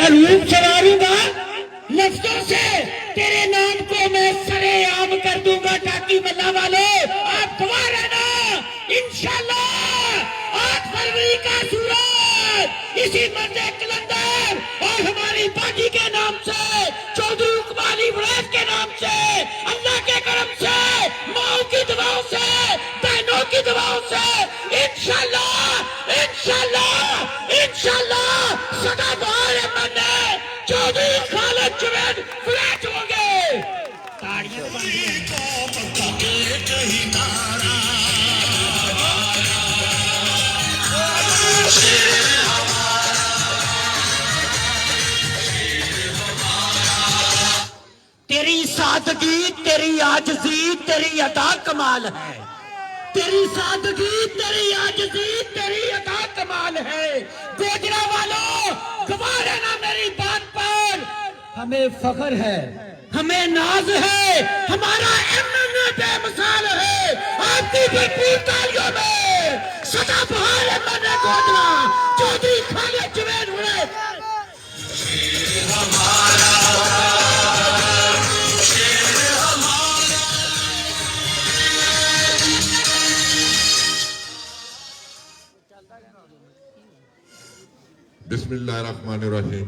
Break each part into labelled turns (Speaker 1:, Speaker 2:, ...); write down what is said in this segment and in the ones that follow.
Speaker 1: रूप सवारूंगा लफ्जों से, तेरे नाम को मैं सरेआम कर दूंगा। टाकी मल्ला वाले आप गवाह रहना, इंशाल्लाह 8 फरवरी का सूरज इसी मंदिर कलंदर और हमारी पार्टी के नाम से, चौधरी कबाली वराज के नाम से, अल्लाह के करम से, माओ की दुआओं से, बहनों की दुआओं से इंशाल्लाह इंशाल्लाह इंशाल्लाह सदाबहार मन्ने चौधरी खालिद जुनैद फ्लैट होंगे। ताड़ियां तेरी सादगी, तेरी आजजी, तेरी अदा कमाल है। तेरी सादगी, तेरी आजजी, तेरी अदा कमाल है। गोजरा वालों गवाह रहना मेरी बात पर, हमें फख्र है, हमें नाज है, हमारा एमएनए बेमिसाल है। आपकी भरपूर तालियों में सदाबहार एमएनए गोजरा चौधरी खालिद जुनैद हुए।
Speaker 2: बिस्मिल्लाहिर्रहमानिर्रहीम।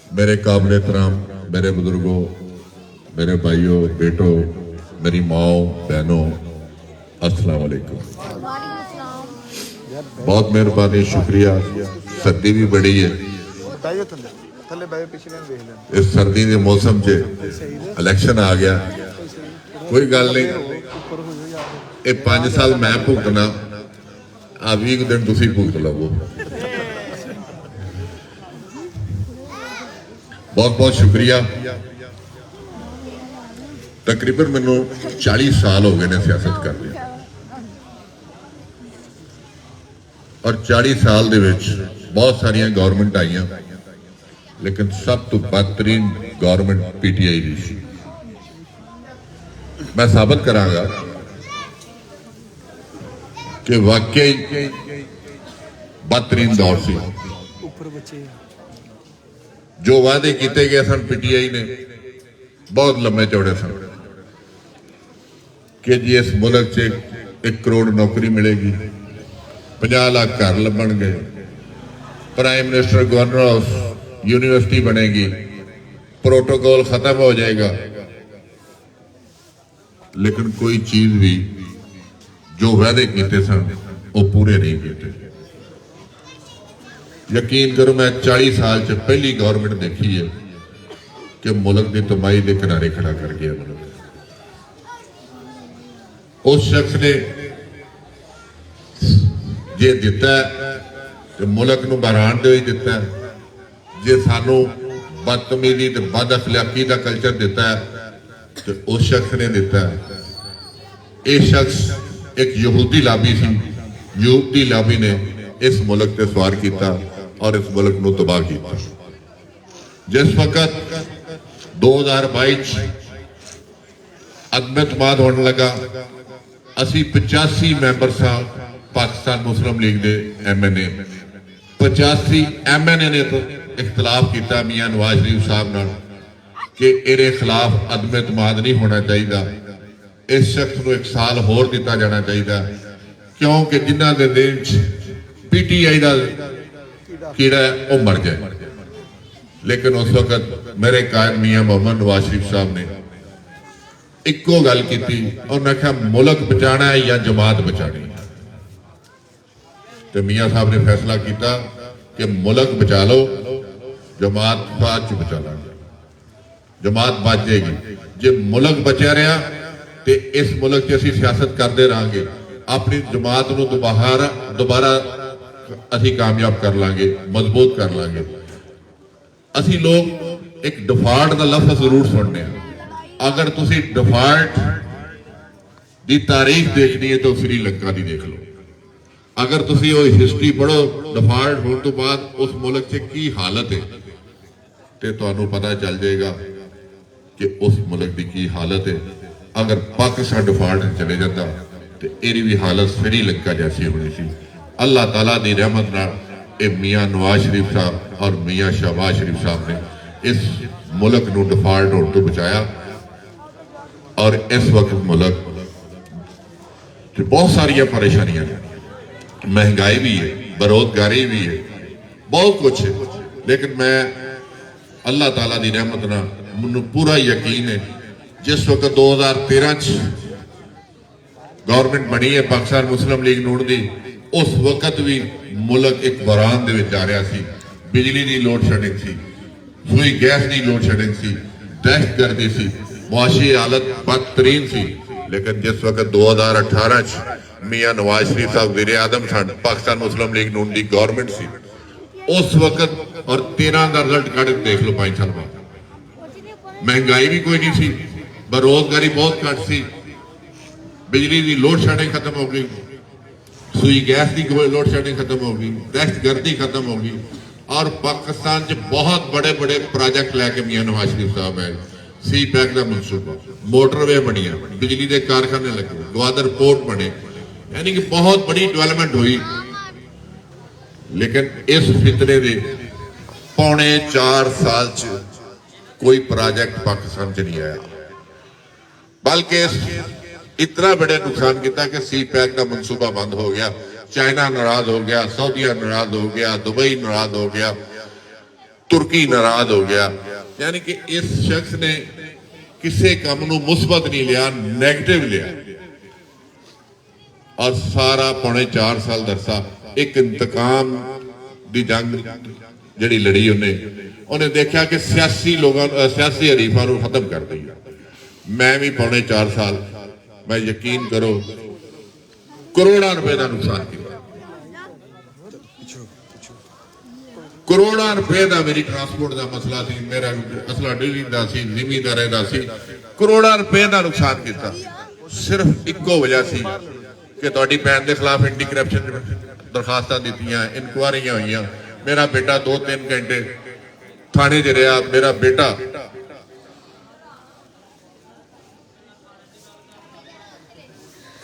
Speaker 2: मेरे काबिल एहतराम मेरे बुजुर्गों, मेरे भाइयों, बेटों, मेरी माओ, बहनों, अस्सलाम वालेकुम। बहुत मेहरबानी, शुक्रिया। सर्दी भी बड़ी है, इस सर्दी के मौसम च इलेक्शन आ गया, कोई गल नहीं। ये 5 साल मैं भुगतना, आ 20 दिन तुसी भुगत लवो। बहुत बहुत शुक्रिया। तकरीबन मैनू 40 साल हो गए ने सियासत कर रहे, और 40 साल दे विच बहुत सारिया गवर्नमेंट आईयां, लेकिन सब तो बदतरीन गवर्नमेंट पीटीआई दी सी। मैं साबित करांगा कि वाकई बदतरीन दौर से जो वादे किए गए सन पीटीआई ने बहुत लंबे चौड़े सन कि जी इस मुल्क च 1 करोड़ नौकरी मिलेगी, 50 लाख घर लभणगे, prime minister governor house university बनेगी, प्रोटोकॉल खत्म हो जाएगा। लेकिन कोई चीज भी जो वादे किए सन वो पूरे नहीं किए। यकीन करो, मैं 40 साल च पहली गवर्नमेंट देखी है कि मुल्क की तबाही के किनारे खड़ा कर गया। मुल्क उस शख्स ने जे दिता तो मुल्क नूं बहरान दे दिता है, जे सानू बदतमीजी ते बद अखलाकी का कल्चर दिता है तो उस शख्स ने दिता है। यह शख्स एक यहूदी लाबी सी, यहूदी लाबी ने इस मुल्क से सवार किया और इस मुल्क को तबाह किया। जिस वक्त 2022 अदम एतमाद होने लगा, असी 85 मैंबर साहब पाकिस्तान मुस्लिम लीग के MNA, 85 MNA ने तो इख्तलाफ किया मियां नवाज शरीफ साहब नाल कि इहदे खिलाफ अदम एतमाद नहीं होना चाहिए, इस शख्स को 1 साल होर दिता जाना चाहिए, क्योंकि जिन्हों के दिल PTI का कीड़ा वो मर जाए। लेकिन उस वक्त मेरे कायद मियां मोहम्मद नवाज शरीफ साहब ने इको गल की, उन्होंने कहा मुल्क बचाना है या जमात बचानी है। तो मियां साहब ने फैसला किया कि मुल्क बचा लो, जमात बाद च बचा लांगे, जमात बच जाएगी। जे मुल्क बचा रहा तो इस मुल्क च असीं सियासत करते रहेंगे, अपनी जमात को दोबारा असी कामयाब कर लांगे, मजबूत कर लांगे। असी लोग एक डिफॉल्ट का लफ्ज जरूर सुनने, अगर तुसी डिफॉल्ट की तारीख देखनी है तो श्रीलंका की देख लो। अगर तुसी वो हिस्ट्री पढ़ो डिफॉल्ट होने तो बाद उस मुल्क से की हालत है तो तुहानू पता चल जाएगा कि उस मुल्क की की हालत है। अगर पाकिस्तान डिफॉल्ट चले जाता तो यही भी हालत श्रीलंका जैसी होनी सी। अल्लाह ताला की रहमत नाल ये मियाँ नवाज शरीफ साहब और मियाँ शहबाज शरीफ साहब ने इस मुल्क को डिफाल्ट होने तो बचाया। और इस वक्त मुल्क बहुत सारिया परेशानियां हैं, महंगाई भी है, बेरोजगारी भी है, बहुत कुछ है। लेकिन मैं अल्लाह ताला की रहमत ना मैनू पूरा यकीन है, जिस वक्त 2013 गवर्नमेंट बनी है पाकिस्तान मुस्लिम लीग नून की, उस वक्त भी मुल्क एक बहरान दे विच जा रहा सी। बिजली की लोड शेडिंग सी, सुई गैस की लोड शेडिंग सी, दहशतगर्दी सी, मुआशी हालत बदतरीन सी। लेकिन जिस वक्त 2018 मियाँ नवाज शरीफ साहब वज़ीर आज़म सन, पाकिस्तान मुस्लिम लीग नून की गवर्नमेंट सी, उस वक्त और 13 का रिजल्ट कट देख लो 5 साल बाद। महंगाई भी कोई नहीं सी, बेरोजगारी बहुत घट सी, बिजली की लोड शेडिंग खत्म हो गई, सुई गैस की लोड शेडिंग खत्म हो गई, दहशतगर्दी खत्म हो गई। और पाकिस्तान च बहुत बड़े बड़े प्रोजेक्ट लैके मियाँ नवाज शरीफ साहब आए। सी पैक का मनसूबा, मोटरवे बनिया, बिजली के कारखाने लगे, ग्वादर पोर्ट बने, यानी कि बहुत बड़ी डेवलपमेंट हुई। लेकिन इस फितरे दे पौने 4 साल च कोई प्रोजेक्ट पाकिस्तान च नहीं आया, बल्कि इतना बड़े नुकसान किया कि सी पैक का मनसूबा बंद हो गया, चाइना नाराज हो गया, सऊदीया नाराज हो गया, दुबई नाराज हो गया, तुर्की नाराज हो गया। यानी कि इस शख्स ने किसी काम को मुस्बत नहीं लिया, नेगेटिव लिया। और सारा पौने 4 साल दरसा एक इंतकाम की जंग जी लड़ी उन्हें देखा कि सियासी लोगों सियासी हरीफा को खत्म कर दिया। मैं भी पौने 4 साल, मैं यकीन करो करोड़ों रुपए का नुकसान किया, करोड़ों रुपए का मेरी ट्रांसपोर्ट का मसला सी, मेरा असला डीलिंग का सी, जिमीदारे का सी, करोड़ों रुपए का नुकसान किया। सिर्फ इको वजह सी कि तुहाडी भैन के खिलाफ एंटी करप्शन दरखास्त दित्तियां, इंक्वायरियां हुई, मेरा बेटा 2-3 घंटे थाने च रहा, मेरा बेटा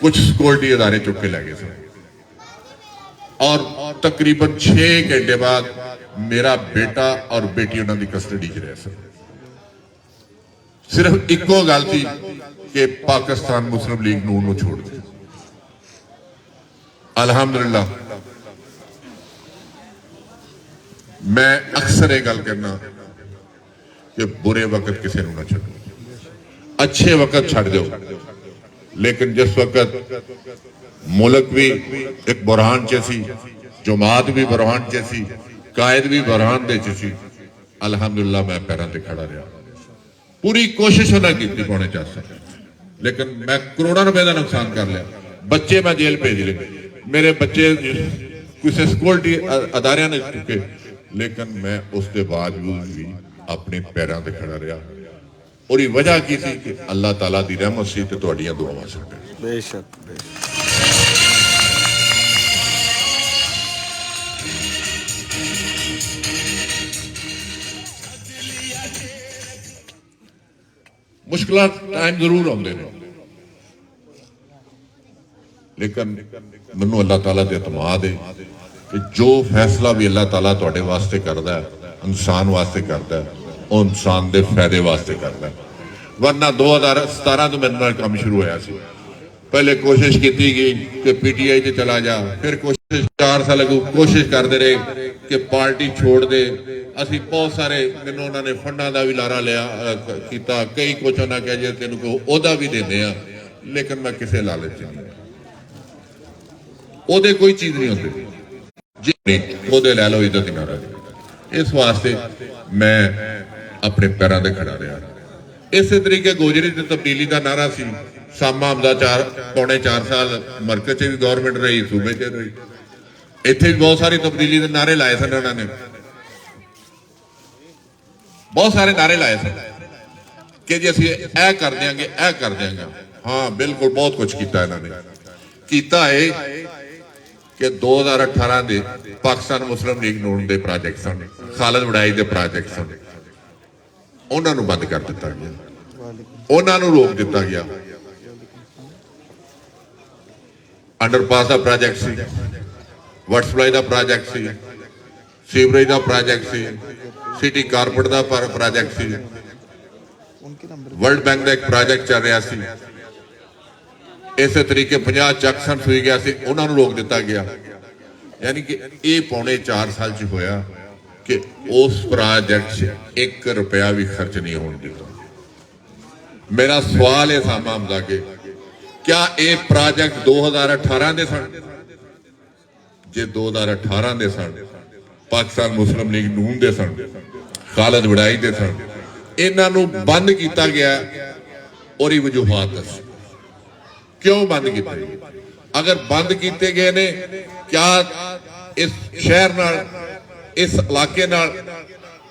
Speaker 2: कुछ सिक्योरिटी अदारे चुक के लै गए, और तकरीबन 6 घंटे बाद मेरा बेटा और बेटी उन्होंने कस्टडी च रहे। सिर्फ इको गल थी कि पाकिस्तान मुस्लिम लीग नून को छोड़ दे। अल्हम्दुलिल्लाह मैं अक्सर ये गल करना कि बुरे वक्त किसी को ना छोड़ो, अच्छे वक्त छड़ दो। लेकिन जिस वक्त मुल्क भी एक बुरहान च सी, जमात भी बुरहान च सी, कायद भी बुरहान दे च सी, अल्हम्दुलिल्लाह मैं पैरों ते खड़ा रहा। पूरी कोशिश उन्हें की पौने 4 साल, लेकिन मैं करोड़ों रुपए का नुकसान कर लिया। बच्चे मैं जेल भेज ले, मेरे बच्चे किसी सिक्योरिटी अदारे ने चुके, लेकिन मैं उसके बावजूद भी अपने पैरों ते खड़ा रहा। और ये वजह की थी कि अल्लाह ताला दी रहमत सी ते तुहाडियां दुआवां सी।
Speaker 3: बेशक
Speaker 2: मुश्किल टाइम जरूर आते हैं, लेकिन मैनू अल्लाह ताला ते इतमाद है कि जो फैसला भी अल्लाह ताला तुहाडे वास्ते करदा है, इंसान वास्ते करदा है, वो इंसान के फायदे वास्ते करता है। वरना 2017 तो मेरे नाल काम शुरू होया सी। पहले कोशिश की गई कि पीटीआई से चला जा, फिर कोशिश 4 साल कोशिश करते रहे कि पार्टी छोड़ दे। असी बहुत सारे मैनू उन्होंने फंडा का भी लारा लिया किया, कई कुछ उन्होंने कहा जे तेन को ओहदा भी देने आ, लेकिन मैं किसी लालच नहीं, ओहदे कोई चीज नहीं होती जी, नहीं ओहदे लै लो इज्जत ना रहे। इस वास्ते मैं अपने पैरों से खड़ा रहा। इस तरीके गोजरी की तब्दीली का नारा सी, सामा हमदा पौने 4 साल मरकज च भी गवर्नमेंट रही, सूबे च रही, इत्थे भी बहुत सारी तब्दीली के नारे लाए सन उन्होंने, बहुत सारे नारे लाए सन कि जी असीं ऐ कर देंगे, ऐ कर देंगे। हाँ बिल्कुल बहुत कुछ किया इन्होंने। किया है कि 2018 के पाकिस्तान मुस्लिम लीग नून के प्रोजेक्ट सन, खालिद वड़ाई के प्रोजेक्ट सन, उन्होंने बंद कर दिता गया, उन्होंने रोक दिता गया। अंडरपास का प्रोजेक्ट सी, वाटर सप्लाई का प्रोजेक्ट सी, ਸੀਵਰੇਜ ਦਾ ਪ੍ਰੋਜੈਕਟ ਸੀ, ਸਿਟੀ ਕਾਰਪੋਰੇਟ ਦਾ ਪ੍ਰੋਜੈਕਟ ਸੀ, ਵਰਲਡ ਬੈਂਕ ਦਾ ਇੱਕ ਪ੍ਰੋਜੈਕਟ ਚੱਲ ਰਿਹਾ ਸੀ। ਇਸੇ ਤਰੀਕੇ 50 ਚੱਕਸਨ ਸੂਈ ਗਿਆ ਸੀ, ਉਹਨਾਂ ਨੂੰ ਰੋਕ ਦਿੱਤਾ ਗਿਆ। यानी कि ये पौने 4 साल च होया कि उस प्रोजेक्ट च 1 रुपया भी खर्च नहीं होने दिता। मेरा सवाल है सामा हमदा के क्या ये प्रोजेक्ट 2018 दे सन? जे 2018 दे सन, पाकिस्तान मुस्लिम लीग नून दे सन, खालिद वड़ाई दे सन, इन्हां नूं बंद किया गया और ये वजूहात दस क्यों बंद किए? अगर बंद किए गए ने, क्या इस शहर नाल, इस इलाके नाल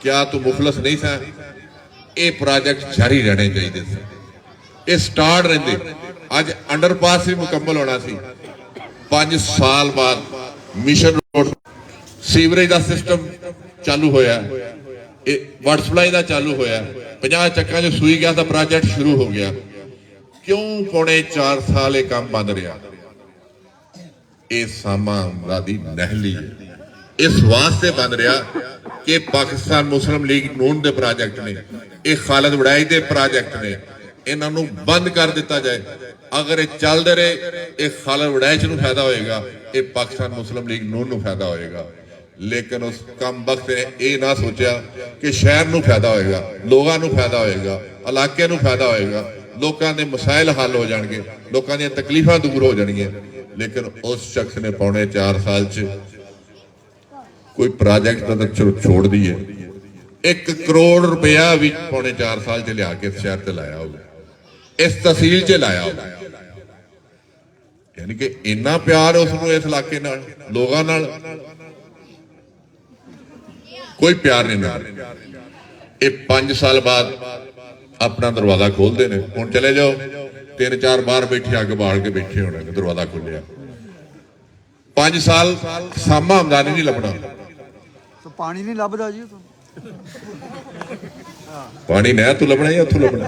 Speaker 2: क्या तू मुखलस नहीं सा? ये प्रोजेक्ट जारी रहने चाहिए थे, ये स्टार्ट रहते। अज अंडरपास भी मुकम्मल होना सी। 5 साल बाद मिशन रोड सीवरेज का सिस्टम चालू होया, वाटर सप्लाई का चालू होया, 50 ਚੱਕਾਂ 'ਚ सूई गया तो प्रोजेक्ट शुरू हो गया। क्यों पौने 4 साल ये काम बंद रहा? ये सामा दी नहली है। इस वास्ते बन रहा कि पाकिस्तान मुस्लिम लीग नून के प्रोजेक्ट ने, ये खालिद वड़ाई के प्रोजेक्ट ने, इन्हों बंद कर दिता जाए। अगर ये चलते रहे, ये खालिद वड़ाई नूं फायदा होएगा, ये पाकिस्तान मुस्लिम लीग नून नूं फायदा होएगा। लेकिन उस कम वक्त ने यह ना सोचा कि शहर नूं फायदा होएगा, लोगों नूं फायदा होएगा, इलाके नूं फायदा होएगा, लोगों के मसाइल हल हो जाएंगे, लोगों दी तकलीफां दूर हो जाएंगियां। लेकिन उस शख्स ने पौने 4 साल च कोई प्रोजेक्ट तो छोड़ दी है, 1 करोड़ रुपया भी पौने 4 साल च लिया के शहर से लाया होगा, इस तहसील च लाया होगा। यानी कि इन्ना प्यार उसनों इस इलाके नाल, लोगों नाल कोई प्यार नहीं नाल। ये 5 साल बाद अपना दरवाजा खोलते हैं, हुण चले जाओ, 3-4 बार बैठे अग बाल के बैठे होने, दरवाजा खोलिया। 5 साल सामा हमदानी नहीं लभना,
Speaker 3: तो पानी नहीं लभदा जी,
Speaker 2: पानी नहर तू लभना या उथों लभना?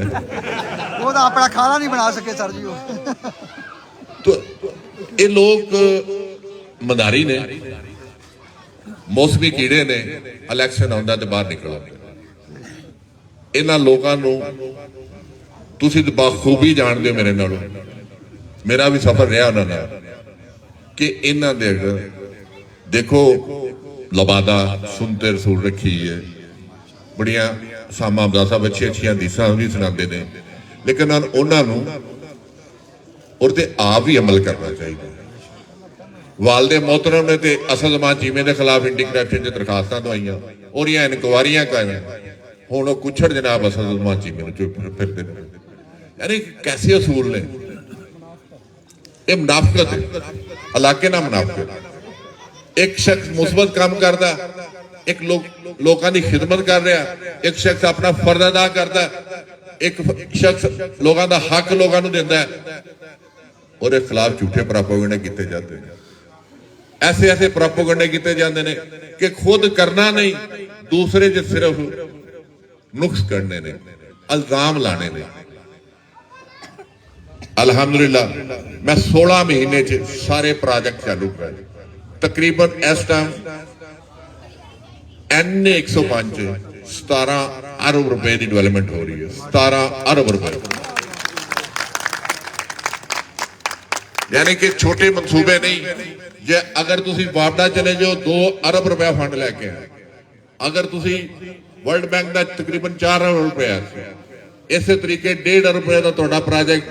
Speaker 3: वो तो अपना खाना नहीं बना सके सर जी। वो
Speaker 2: तो ये लोग मदारी ने, मौसमी कीड़े ने, इलैक्शन आउंदा ते बाहर निकल आउंदे। इन्हां लोकां नूं तुसीं तो बखूबी जानते हो मेरे नालों, मेरा भी सफर रहा उन्होंने कि इन्हां दे देखो लबादा सुनते रसूल रखी है, बड़िया सामा अब्दा साहब अच्छी अच्छी हदीसां भी सुनाते हैं, लेकिन उन्होंने और ते आप भी अमल करना चाहिए। वालदे मोहतरम ने तो असद मान चीमे के खिलाफ एंटी करप्शन की दरखास्तां दवाइयां और इंक्वायरियां कराइयां, हुण कुछड़ जनाब असद मान चीमे फिरते हैं। यानी कैसे असूल ने, ये मुनाफिकत है, इलाके ना मुनाफिकत। एक शख्स मुस्बत काम करता, एक लोगों की खिदमत कर रहा, एक शख्स अपना फर्ज अदा करता, एक शख्स लोगों का हक लोगों को देता है, और इस खिलाफ झूठे प्रोपेगेंडे किए जाते हैं। ऐसे ऐसे प्रोपेगेंडे किए जाते हैं कि खुद करना नहीं, दूसरे च सिर्फ नुक्स करने ने, इल्जाम लाने ने। अल्हम्दुलिल्लाह मैं 16 महीने च सारे प्रोजेक्ट चालू कराए, तकरीबन इस टाइम NA105 17 अरब रुपए की डेवलपमेंट हो रही है, 17 अरब रुपए। यानी कि छोटे मंसूबे नहीं। जे अगर तुसी वापडा चले जाओ 2 अरब रुपया फंड लैके आए, अगर तुसी वर्ल्ड बैंक का तकरीबन 4 अरब रुपया, इस तरीके 1.5 अरब रुपए का तुहाडा प्रोजेक्ट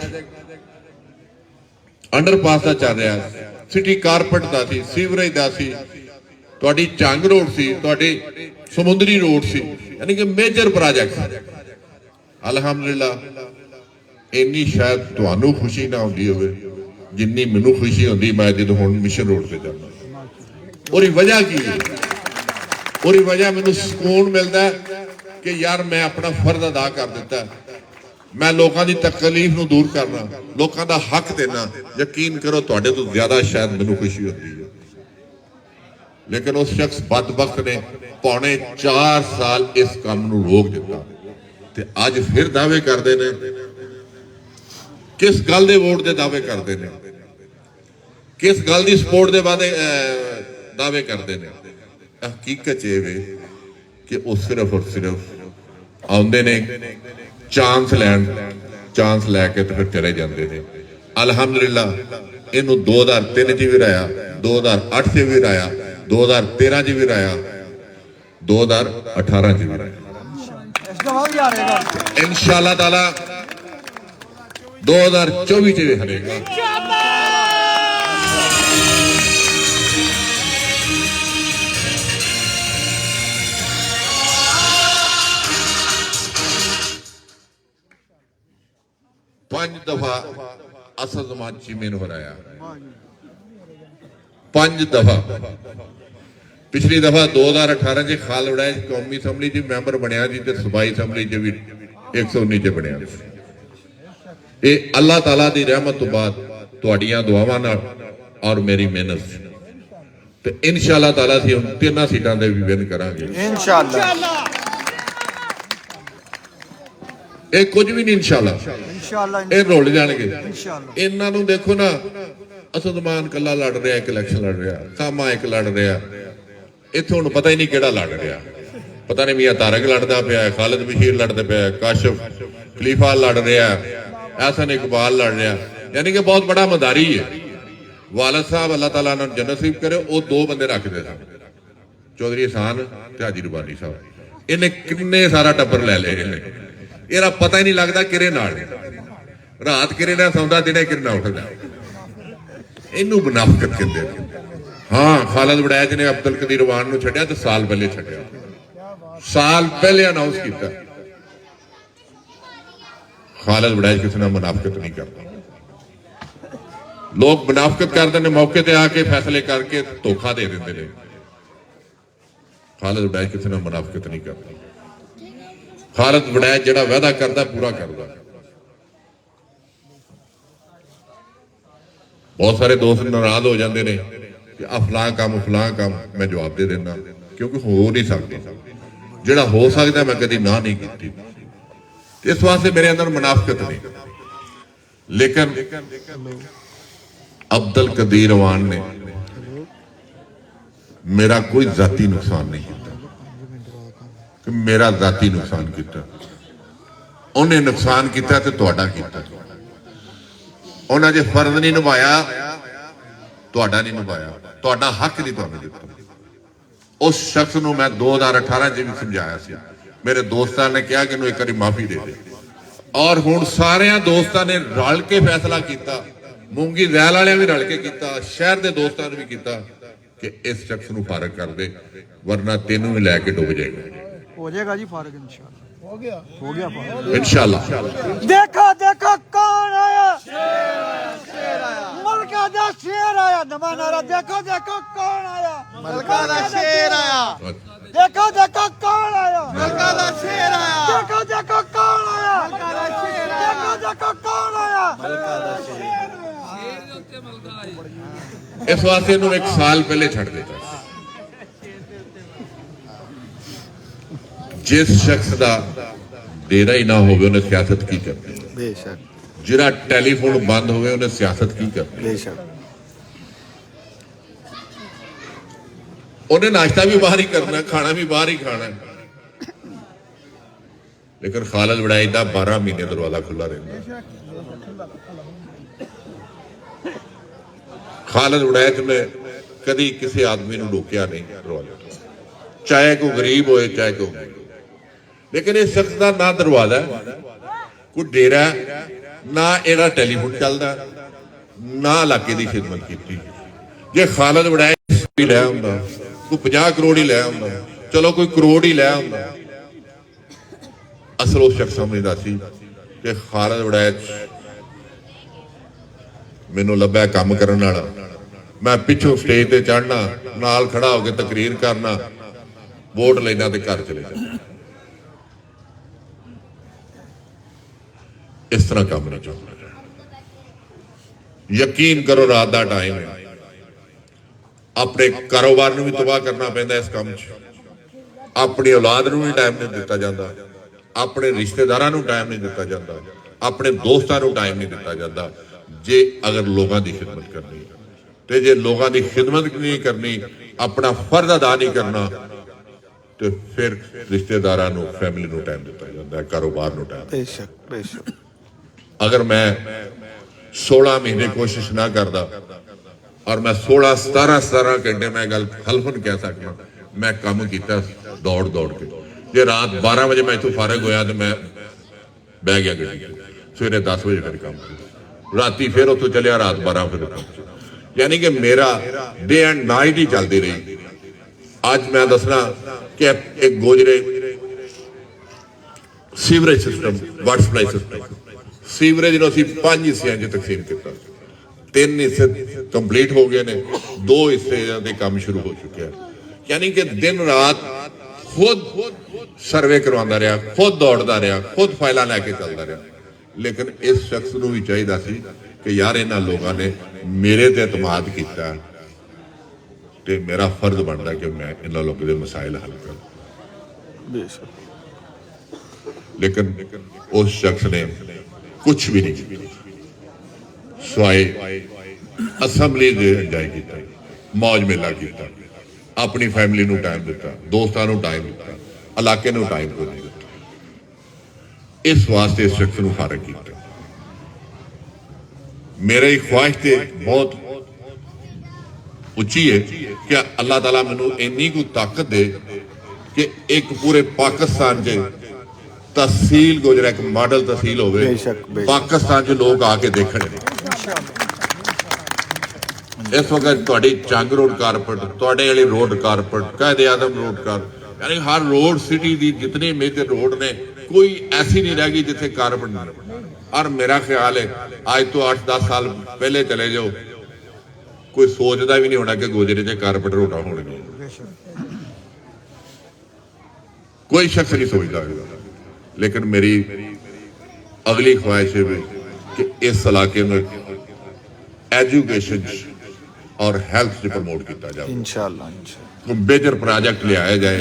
Speaker 2: अंडरपास का चल रहा, सिटी कारपेट का सी, सीवरेज का सी, तुहाडी चंग रोड सी, तुहाडी समुद्री रोड सी, यानी कि मेजर प्रोजेक्ट। अल्हम्दुलिल्लाह इन्नी शायद तुहानू खुशी ना होंदी होवे जिन्नी मैनू खुशी होंदी मैं जो हुण मिशन रोड से जाना। और वजह की है, और वजह मैनू सुकून मिलता है कि यार मैं अपना फर्ज अदा कर दिता, मैं लोगों की तकलीफ नूं दूर करना, लोगों का हक देना। यकीन करो तुहाडे तो ज्यादा शायद मैनू खुशी होती है। लेकिन उस शख्स बदबख्त ने पौने 4 साल इस काम नूं रोक दिता ते अज फिर दावे करते हैं। किस गल दे वोट दे दावे करते हैं, किस गल की सपोर्ट दे दावे करते हैं? ਹਕੀਕਤ ਇਹ ਵੇ ਕਿ ਉਹ ਸਿਰਫ ਔਰ ਸਿਰਫ ਆਉਂਦੇ ਨੇ ਚਾਂਸ ਲੈ ਕੇ ਤੇ ਫਿਰ ਚਲੇ ਜਾਂਦੇ ਨੇ। ਅਲਹਮਦੁਲਿਲਾ ਇਹਨੂੰ 2003 ਚ ਵੀ ਰਾਇਆ, 2008 ਚ ਵੀ ਰਾਇਆ, 2013 ਚ ਵੀ ਰਾਇਆ, 2018 ਚ ਵੀ ਰਾਇਆ।
Speaker 3: ਇਸ ਤੋਂ ਬਾਅਦ ਵੀ ਆ ਰਹੇਗਾ
Speaker 2: इंशाअल्लाह ताला 2024 ਚ ਵੀ ਹਰੇਗਾ। ਪੰਜ ਦਫਾ ਅਸਦ ਜ਼ਮਾਨ ਚ ਮੈਨੂੰ ਹਰਾਇਆ, 5 ਦਫਾ। ਪਿਛਲੀ ਦਫਾ 2018 ਚ ਖਾਲ ਵੜਾਇਆ ਕੌਮੀ ਅਸੈਂਬਲੀ ਚ ਮੈਂਬਰ ਬਣਿਆ ਸੀ ਤੇ ਸੂਬਾਈ ਅਸੈਂਬਲੀ ਚ ਵੀ 119 ਚ ਬਣਿਆ। ਇਹ ਅੱਲਾਹ ਤਾਲਾ ਦੀ ਰਹਿਮਤ ਤੋਂ ਬਾਅਦ ਤੁਹਾਡੀਆਂ ਦੁਆਵਾਂ ਨਾਲ ਔਰ ਮੇਰੀ ਮਿਹਨਤ ਤੇ ਇਨਸ਼ਾਅੱਲਾ ਤਾਲਾ ਅਸੀਂ ਹੁਣ 3 ਸੀਟਾਂ ਦੇ ਵੀ ਵਿਨ ਕਰਾਂਗੇ
Speaker 3: ਇਨਸ਼ਾਅੱਲਾ।
Speaker 2: ਇਹ ਕੁਝ ਵੀ ਨਹੀਂ ਇਨਸ਼ਾਅੱਲਾ,
Speaker 3: ਇਨਸ਼ਾਅੱਲਾ
Speaker 2: ਇਹ ਰੁੱਲ ਜਾਣਗੇ।
Speaker 3: ਇਨਸ਼ਾਅੱਲਾ।
Speaker 2: ਇਹਨਾਂ ਨੂੰ ਦੇਖੋ ਨਾ, ਅਸਦਮਾਨ ਕੱਲਾ ਲੜ ਰਿਹਾ, ਇੱਕ ਇਲੈਕਸ਼ਨ ਲੜ ਰਿਹਾ, ਕਾਮਾ ਇੱਕ ਲੜ ਰਿਹਾ, ਇੱਥੇ ਹੁਣ ਪਤਾ ਹੀ ਨਹੀਂ ਕਿਹੜਾ ਲੜ ਰਿਹਾ। ਪਤਾ ਨਹੀਂ ਮੀਆਂ ਤਾਰਕ ਲੜਦਾ ਪਿਆ, ਖਾਲਿਦ ਬਸ਼ੀਰ ਲੜਦੇ ਪਿਆ, ਕਾਸ਼ਫ ਖਲੀਫਾ ਲੜ ਰਿਹਾ, ਐਹਸਨ ਇਕਬਾਲ ਲੜ ਰਿਹਾ। ਯਾਨੀ ਕਿ ਬਹੁਤ ਬੜਾ ਮਦਾਰੀ ਹੈ। ਵਾਲਦ ਸਾਹਿਬ ਅੱਲਾਹ ਤਾਲਾ ਉਹਨਾਂ ਨੂੰ ਜੰਨਤ ਨਸੀਬ ਕਰੇ, ਉਹ 2 ਬੰਦੇ ਰੱਖਦੇ ਸਨ, ਚੌਧਰੀ ਹਸਾਨ ਤੇ ਹਾਜੀ ਰਬਾਨੀ ਸਾਹਿਬ। ਇਹਨੇ ਕਿੰਨੇ ਸਾਰਾ ਟੱਬਰ ਲੈ ਲਏ ਇਹਨੇ, ਇਹਦਾ ਪਤਾ ਹੀ ਨਹੀਂ ਲੱਗਦਾ ਕਿਹੜੇ ਨਾਲ, ਰਾਤ ਕਿਹੜੇ ਨਾਲ ਸੌਂਦਾ, ਦਿਨੇ ਕਿਹੜੇ ਨਾਲ ਉੱਠਦਾ। ਇਹਨੂੰ ਮੁਨਾਫਿਕਤ ਕਹਿੰਦੇ ਨੇ। ਹਾਂ, ਖਾਲਿਦ ਵੜੈਚ ਨੇ ਅਬਦੁਲ ਕਦੀਰ ਵਾਨ ਨੂੰ ਛੱਡਿਆ ਤੇ ਸਾਲ ਪਹਿਲੇ ਛੱਡਿਆ, ਸਾਲ ਪਹਿਲੇ ਅਨਾਉਂਸ ਕੀਤਾ। ਖਾਲਿਦ ਵੜੈਚ ਕਿਸੇ ਨਾਲ ਮੁਨਾਫਿਕਤ ਨਹੀਂ ਕਰਦਾ। ਲੋਕ ਮੁਨਾਫਿਕਤ ਕਰਦੇ ਨੇ, ਮੌਕੇ ਤੇ ਆ ਕੇ ਫੈਸਲੇ ਕਰਕੇ ਧੋਖਾ ਦੇ ਦਿੰਦੇ ਨੇ। ਖਾਲਿਦ ਵੜੈਚ ਕਿਸੇ ਨਾਲ ਮੁਨਾਫਿਕਤ ਨਹੀਂ ਕਰਦਾ। ਖਾਲਿਦ ਵੜੈਚ ਜਿਹੜਾ ਵਾਅਦਾ ਕਰਦਾ ਪੂਰਾ ਕਰਦਾ। ਬਹੁਤ ਸਾਰੇ ਦੋਸਤ ਨਾਰਾਜ਼ ਹੋ ਜਾਂਦੇ ਨੇ ਕਿ ਆ ਫਲਾਂ ਕੰਮ ਮੈਂ ਜਵਾਬ ਦੇ ਦਿੰਦਾ, ਕਿਉਂਕਿ ਹੋ ਨਹੀਂ ਸਕਦਾ। ਜਿਹੜਾ ਹੋ ਸਕਦਾ ਮੈਂ ਕਦੀ ਨਾ ਨਹੀਂ ਕੀਤੀ। ਇਸ ਵਾਸਤੇ ਮੇਰੇ ਅੰਦਰ ਮੁਨਾਫਿਕਤ ਨਹੀਂ। ਲੇਕਿਨ ਅਬਦੁਲ ਕਦੀਰ ਵਾਨ ਨੇ ਮੇਰਾ ਕੋਈ ਜ਼ਾਤੀ ਨੁਕਸਾਨ ਨਹੀਂ ਕੀਤਾ, ਕਿ ਮੇਰਾ ਜ਼ਾਤੀ ਨੁਕਸਾਨ ਕੀਤਾ। ਉਹਨੇ ਨੁਕਸਾਨ ਕੀਤਾ ਤੇ ਤੁਹਾਡਾ ਕੀਤਾ। ਉਹਨਾਂ ਜੇ ਫਰਜ਼ ਨਹੀਂ ਨਿਭਾਇਆ, ਤੁਹਾਡਾ ਨਹੀਂ ਨਿਭਾਇਆ, ਤੁਹਾਡਾ ਹੱਕ ਨਹੀਂ ਤੁਹਾਨੂੰ ਦਿੱਤਾ। ਉਸ ਸ਼ਖਸ ਨੂੰ ਮੈਂ 2018 ਚ ਵੀ ਸਮਝਾਇਆ ਸੀ। ਮੇਰੇ ਦੋਸਤਾਂ ਨੇ ਕਿਹਾ ਕਿ ਇਹਨੂੰ ਇੱਕ ਵਾਰੀ ਮਾਫੀ ਦੇ ਦੇ, ਔਰ ਹੁਣ ਸਾਰਿਆਂ ਦੋਸਤਾਂ ਨੇ ਰਲ ਕੇ ਫੈਸਲਾ ਕੀਤਾ। ਮੂੰਗੀ ਜ਼ੈਲ ਵਾਲਿਆਂ ਵੀ ਰਲ ਕੇ ਕੀਤਾ, ਸ਼ਹਿਰ ਦੇ ਦੋਸਤਾਂ ਨੇ ਵੀ ਕੀਤਾ ਕਿ ਇਸ ਸ਼ਖਸ ਨੂੰ ਫਾਰਗ ਕਰ ਦੇ, ਵਰਨਾ ਤੈਨੂੰ ਵੀ ਲੈ ਕੇ ਡੁੱਬ ਜਾਏਗਾ।
Speaker 3: ਹੋ ਜਾਏਗਾ ਜੀ ਫਾਰਗ ਇਨਸ਼ਾਅੱਲਾ। ਹੋ ਗਿਆ
Speaker 2: इंशाअल्लाह।
Speaker 3: देखो देखो कौन आया, शेर आया, मलका दा शेर आया। नवा नारा, देखो देखो कौन आया, मलका दा शेर आया। देखो देखो कौन आया, मलका दा शेर आया। देखो देखो कौन आया, मलका दा शेर आया। देखो देखो कौन आया, मलका दा शेर आया।
Speaker 2: इस वास्ते इन्होंने 1 साल पहले छड़ दिता। जिस शख्स का डेरा ही ना हो सियासत की करनी,
Speaker 3: बेशक।
Speaker 2: जिहड़ा टैलीफोन बंद हो सियासत की करनी,
Speaker 3: बेशक।
Speaker 2: उन्हें नाश्ता भी बाहर ही करना, खाना भी बाहर ही खाना। लेकिन खालिद वड़ैच दा 12 महीने दरवाजा खुला रहता। खालिद वड़ैच ने कभी किसी आदमी को रोकिया नहीं दरवाजा, चाहे कोई गरीब होए चाहे कोई। लेकिन इस शख्स का ना दरवाजा कोई डेरा, ना एड़ा टैलीफोन चलता, ना इलाके की खिदमत की। जे खालिद वड़ैच भी लै आंदा, कोई 50 करोड़ ही लै आंदा, चलो कोई करोड़ ही लै आंदा। असल उस शख्स समझदा सी कि खालिद वड़ैच मैनू लभ्या काम करने वाला, मैं पिछों स्टेज ते चढ़ना, नाल खड़ा होकर तकरीर करना, वोट लेना ते घर चले जाना। इस तरह काम नहीं चलना। यकीन करो रात का टाइम है, अपने कारोबार भी तबाह करना पैंदा इस काम च, अपनी औलाद भी टाइम नहीं दिता जाता, अपने रिश्तेदारां नूं टाइम नहीं दिता जाता, अपने दोस्तां नूं टाइम नहीं दिता जाता। जे अगर लोगों की खिदमत करनी, तो जे लोगों की खिदमत नहीं करनी ਆਪਣਾ ਫਰਜ਼ ਅਦਾ ਨਹੀਂ ਕਰਨਾ ਤੇ ਫਿਰ ਰਿਸ਼ਤੇਦਾਰਾਂ ਨੂੰ ਫੈਮਿਲੀ ਨੂੰ ਟਾਈਮ ਦਿੱਤਾ ਜਾਂਦਾ ਹੈ, ਕਾਰੋਬਾਰ ਨੂੰ ਟਾਈਮ।
Speaker 3: ਬੇਸ਼ੱਕ ਬੇਸ਼ੱਕ।
Speaker 2: ਅਗਰ ਮੈਂ 16 ਮਹੀਨੇ ਕੋਸ਼ਿਸ਼ ਨਾ ਕਰਦਾ ਔਰ ਮੈਂ 17 ਘੰਟੇ ਮੈਂ ਗੱਲ ਹਲਫਨ ਕਹਿ ਸਕਦਾ ਮੈਂ ਕੰਮ ਕੀਤਾ ਦੌੜ ਕੇ। ਜੇ ਰਾਤ 12 ਵਜੇ ਮੈਂ ਇੱਥੋਂ ਫਾਰਗ ਹੋਇਆ ਤੇ ਮੈਂ ਬਹਿ ਗਿਆ ਗੱਡੀ, ਸਵੇਰੇ 10 ਵਜੇ ਫਿਰ ਕੰਮ ਕੀਤਾ, ਰਾਤੀ ਫਿਰ ਉੱਥੋਂ ਚੱਲਿਆ, ਰਾਤ 12 ਫਿਰ ਕੰਮ। ਯਾਨੀ ਕਿ ਮੇਰਾ ਡੇ ਐਂਡ ਨਾਈਟ ਹੀ ਚੱਲਦੀ ਰਹੀ। ਅੱਜ ਮੈਂ ਦੱਸਣਾ ਕਿ ਇੱਕ ਗੋਜਰੇ sewerage system, water supply system, sewerage ਨੂੰ ਅਸੀਂ 5 ਹਿੱਸਿਆਂ 'ਚ ਤਕਸੀਮ ਕੀਤਾ। 3 ਹਿੱਸੇ ਕੰਪਲੀਟ ਹੋ ਗਏ ਨੇ, 2 ਹਿੱਸੇ ਦੇ ਕੰਮ ਸ਼ੁਰੂ ਹੋ ਚੁੱਕਿਆ। ਯਾਨੀ ਕਿ ਦਿਨ ਰਾਤ ਖੁਦ ਸਰਵੇ ਕਰਵਾਉਂਦਾ ਰਿਹਾ, ਖੁਦ ਦੌੜਦਾ ਰਿਹਾ, ਖੁਦ ਫਾਈਲਾਂ ਲੈ ਕੇ ਚੱਲਦਾ ਰਿਹਾ। ਲੇਕਿਨ ਇਸ ਸ਼ਖਸ ਨੂੰ ਵੀ ਚਾਹੀਦਾ ਸੀ ਕਿ ਯਾਰ ਇਹਨਾਂ ਲੋਕਾਂ ਨੇ ਮੇਰੇ ਤੇ ਇਤਮਾਦ ਕੀਤਾ ਤੇ ਮੇਰਾ ਫਰਜ਼ ਬਣਦਾ ਕਿ ਮੈਂ ਇਹਨਾਂ ਲੋਕਾਂ ਦੇ ਮਸਾਇਲ ਹੱਲ ਕਰਾਂ। ਲੇਕਿਨ ਉਸ ਸ਼ਖਸ ਨੇ ਕੁਝ ਵੀ ਨਹੀਂ ਕੀਤਾ, ਸਵਾਏ ਅਸੈਂਬਲੀ ਦੇ ਇੰਜੋਏ ਕੀਤਾ, ਮौज ਮੇਲਾ ਕੀਤਾ, ਆਪਣੀ ਫੈਮਿਲੀ ਨੂੰ ਟਾਈਮ ਦਿੱਤਾ, ਦੋਸਤਾਂ ਨੂੰ ਟਾਈਮ ਦਿੱਤਾ, ਇਲਾਕੇ ਨੂੰ ਟਾਈਮ ਦਿੱਤਾ। ਇਸ ਵਾਸਤੇ ਇਸ ਸ਼ਖਸ ਨੂੰ ਫਾਰਗ ਕੀਤਾ। ਮੇਰੀ ख्वाहिश ਤੇ ਬਹੁਤ ਉੱਚੀ ਹੈ ਕਿ ਅੱਲਾਹ ਤਾਲਾ ਮੈਨੂੰ ਇੰਨੀ ਕੁ ਤਾਕਤ ਦੇ ਕਿ ਇੱਕ ਪੂਰੇ ਪਾਕਿਸਤਾਨ 'ਚ ਤਹਿਸੀਲ ਗੁਜਰਾ ਇੱਕ ਮਾਡਲ ਤਹਿਸੀਲ ਹੋਵੇ, ਪਾਕਿਸਤਾਨ 'ਚ ਲੋਕ ਆ ਕੇ ਦੇਖਣ। ਇਸ ਵਕਤ ਤੁਹਾਡੀ ਚੰਗ ਰੋਡ ਕਾਰਪੋਰੇਟ, ਤੁਹਾਡੇ ਵਾਲੀ ਰੋਡ ਕਾਰਪੋਰੇਟ, ਕਾਇਦੇ ਆਜ਼ਮ ਰੋਡ ਕਾਰਪੋਰੇਟ, यानी हर रोड सिटी दी जितने मेजर रोड ने कोई ऐसी नहीं रह गई जिथे कारपेट ना। और मेरा ख्याल है आज तो 8-10 साल पहले चले जाओ, कोई सोचता भी नहीं होना कि गोजरे से कारपेट रोडा होने, कोई शख्स नहीं सोचता। लेकिन मेरी अगली ख्वाहिश है कि इस इलाके में एजुकेशन और हेल्थ से प्रमोट किया जाए।
Speaker 3: इंशाअल्लाह
Speaker 2: कोई मेजर प्रोजेक्ट ले आया जाए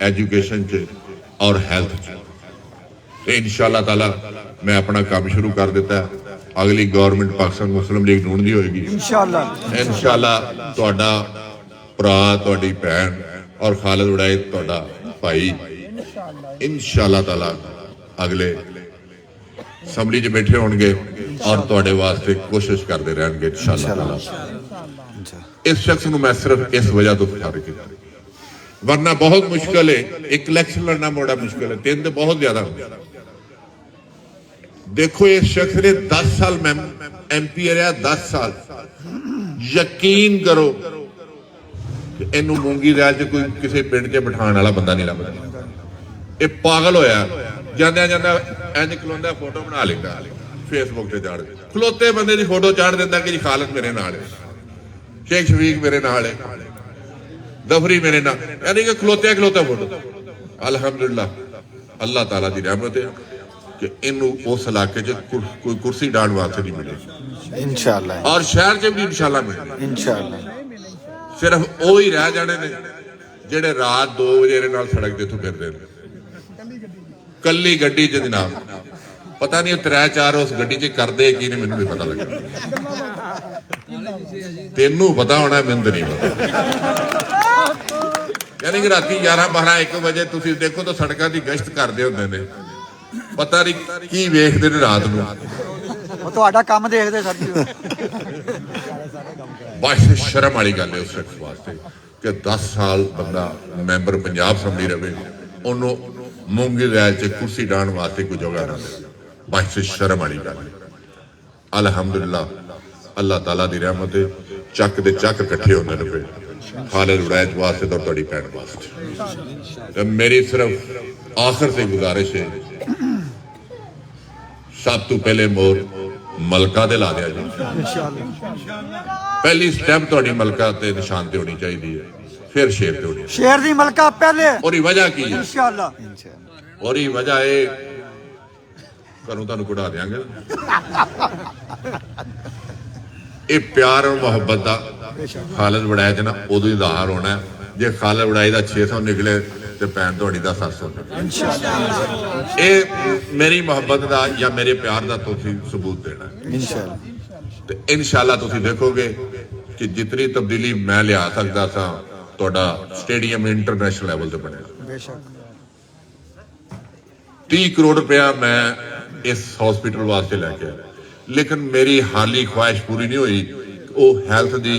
Speaker 2: एजुकेशन च और हेल्थ च। इंशाअल्लाह ताला मैं अपना काम शुरू कर दिता है। अगली गवर्नमेंट पाकिस्तान मुस्लिम लीग ढूंढ दी होगी इंशाअल्लाह। तुहाडा भरा, तुहाडी भैन और खालिद वड़ाई तुहाडा भाई इंशाअल्लाह ताला अगले असैंबली च बैठे होंगे और तुहाडे वास्ते कोशिश करते रहेंगे इंशाअल्लाह ताला। इस शख्स को मैं सिर्फ इस वजह तो फारिग किया, वरना बहुत मुश्किल है। एक इलेक्शन लड़ना बड़ा मुश्किल है, 3 तो बहुत ज्यादा। देखो इस शख्स ने 10 साल MP रहा, 10 साल। यकीन करो कि इनू मूंगी राज कोई किसी पिंड च बिठाने वाला बंदा नहीं लगता। ये पागल होया, जांदा जांदा इंज खलोंदा फोटो बना लेंदा, फेसबुक से चाड़ खलोते बंदे की फोटो चाड़ देंदा कि जी खालिद मेरे नाल है, शेख शफीक मेरे नाल है, दफरी मेरे नाल, यानी कि खलोते फोटो। अल्हम्दुलिल्लाह अल्लाह ताला की रहमत है कि इनू उस इलाके च कोई कुर्सी डालने वास्ते नहीं मिले इंशाअल्लाह, और शहर च भी इंशाअल्लाह मिले इंशाअल्लाह। सिर्फ वो ही रह जाने ने जेड़े रात 2 बजे नाल सड़क ते फिरदे ने कल्ली गड्डी च। जनाब पता नहीं 3-4 उस गड्डी च करदे की नहीं, मैनूं नहीं पता लगा। तेनू पता होना, मैनूं नहीं पता। यानी कि राती 11-12-1 बजे तुसीं देखो तो सड़कों की गश्त करते होंदे ने, पता नहीं की वेखदे ने रात नूं।
Speaker 3: ਤੁਹਾਡਾ ਕੰਮ ਦੇਖਦੇ ਸਰ ਜੀ।
Speaker 2: बस शर्म वाली गल है उस शख्स वास्ते कि 10 साल बंदा मैंबर पंजाब असैंबली रहे, उन्होंने मूंगी रैल च कुर्सी डाहन वास्ते कोई जगह ना दे। बस शर्म वाली गल है। अल्हम्दुलिल्लाह अल्लाह ताला दी रहमत है, चक दे चक इकट्ठे होंदे ने पे खालिद वड़ैच वास्ते तो तुहाडी भैन वास्ते। मेरी सिर्फ आखिर से गुजारिश है, सब तो पहले मोर मलका दे ला दिया जी। पहली स्टैप तुहाडी मलका ते निशान ते होनी चाहिए है, फिर शेर ते होनी।
Speaker 3: शेर दी मलका पहले।
Speaker 2: और वजह की है
Speaker 3: इंशाअल्लाह,
Speaker 2: और वजह है करूं तुहानू कढ़ा देंगे। ये प्यार और मोहब्बत का खालिद वड़ैच ना उदों ही ज़ाहिर होना है जे खालिद वड़ैच का 600 निकले तो भैन तुहाडी दा 700 निकले। ये मेरी मोहब्बत का या मेरे प्यार का तुसीं सबूत देना इंशाअल्लाह। तो इंशाअल्लाह तुसीं देखोगे कि जितनी तब्दीली मैं लिया सकता था ਤੁਹਾਡਾ ਸਟੇਡੀਅਮ ਇੰਟਰਨੈਸ਼ਨਲ ਲੈਵਲ ਤੇ ਬਣਿਆ।
Speaker 3: ਬੇਸ਼ੱਕ
Speaker 2: 30 ਕਰੋੜ ਰੁਪਇਆ ਮੈਂ ਇਸ ਹਸਪੀਟਲ ਵਾਸਤੇ ਲੈ ਕੇ ਆਇਆ, ਲੇਕਿਨ ਮੇਰੀ ਹਾਲੀ ਖੁਆਇਸ਼ ਪੂਰੀ ਨਹੀਂ ਹੋਈ। ਉਹ ਹੈਲਥ ਦੀ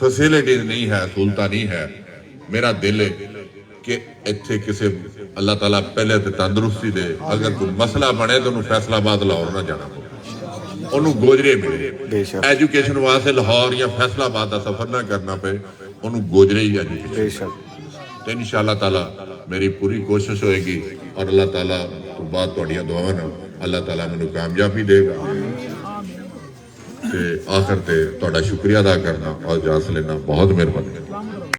Speaker 2: ਫੈਸਿਲਿਟੀ ਨਹੀਂ ਹੈ, ਸਹੂਲਤਾਂ ਨਹੀਂ ਹੈ। ਮੇਰਾ ਦਿਲ ਹੈ ਕਿ ਇੱਥੇ ਕਿਸੇ ਅੱਲਾਹ ਤਾਲਾ ਪਹਿਲੇ ਤੇ ਤੰਦਰੁਸਤੀ ਦੇ, ਅਗਰ ਕੋਈ ਮਸਲਾ ਬਣੇ ਤਾਂ ਉਹਨੂੰ ਫੈਸਲਾਬਾਦ ਲਾਹੌਰ ਨਾ ਜਾਣਾ ਪਵੇ, ਉਹਨੂੰ ਗੋਜਰੇ ਮਿਲੇ। ਐਜੂਕੇਸ਼ਨ ਵਾਸਤੇ ਲਾਹੌਰ ਜਾਂ ਫੈਸਲਾਬਾਦ ਦਾ ਸਫ਼ਰ ਨਾ ਕਰਨਾ ਪਏ, ਉਹਨੂੰ ਗੋਜਰੇ ਹੀ ਐਜੂਕੇਸ਼ਨ। ਤੇ ਇਨਸ਼ਾਅੱਲਾਹ ਤਾਲਾ ਮੇਰੀ ਪੂਰੀ ਕੋਸ਼ਿਸ਼ ਹੋਏਗੀ, ਔਰ ਅੱਲਾਹ ਤਾਲਾ ਤੋਂ ਬਾਅਦ ਤੁਹਾਡੀਆਂ ਦੁਆਵਾਂ ਨਾਲ ਅੱਲਾਹ ਤਾਲਾ ਮੈਨੂੰ ਕਾਮਯਾਬੀ ਦੇਗਾ। ਤੇ ਆਖਰ ਤੇ ਤੁਹਾਡਾ ਸ਼ੁਕਰੀਆ ਅਦਾ ਕਰਨਾ ਔਰ ਇਜਾਜ਼ਤ ਲੈਣਾ। ਬਹੁਤ ਮਿਹਰਬਾਨੀ।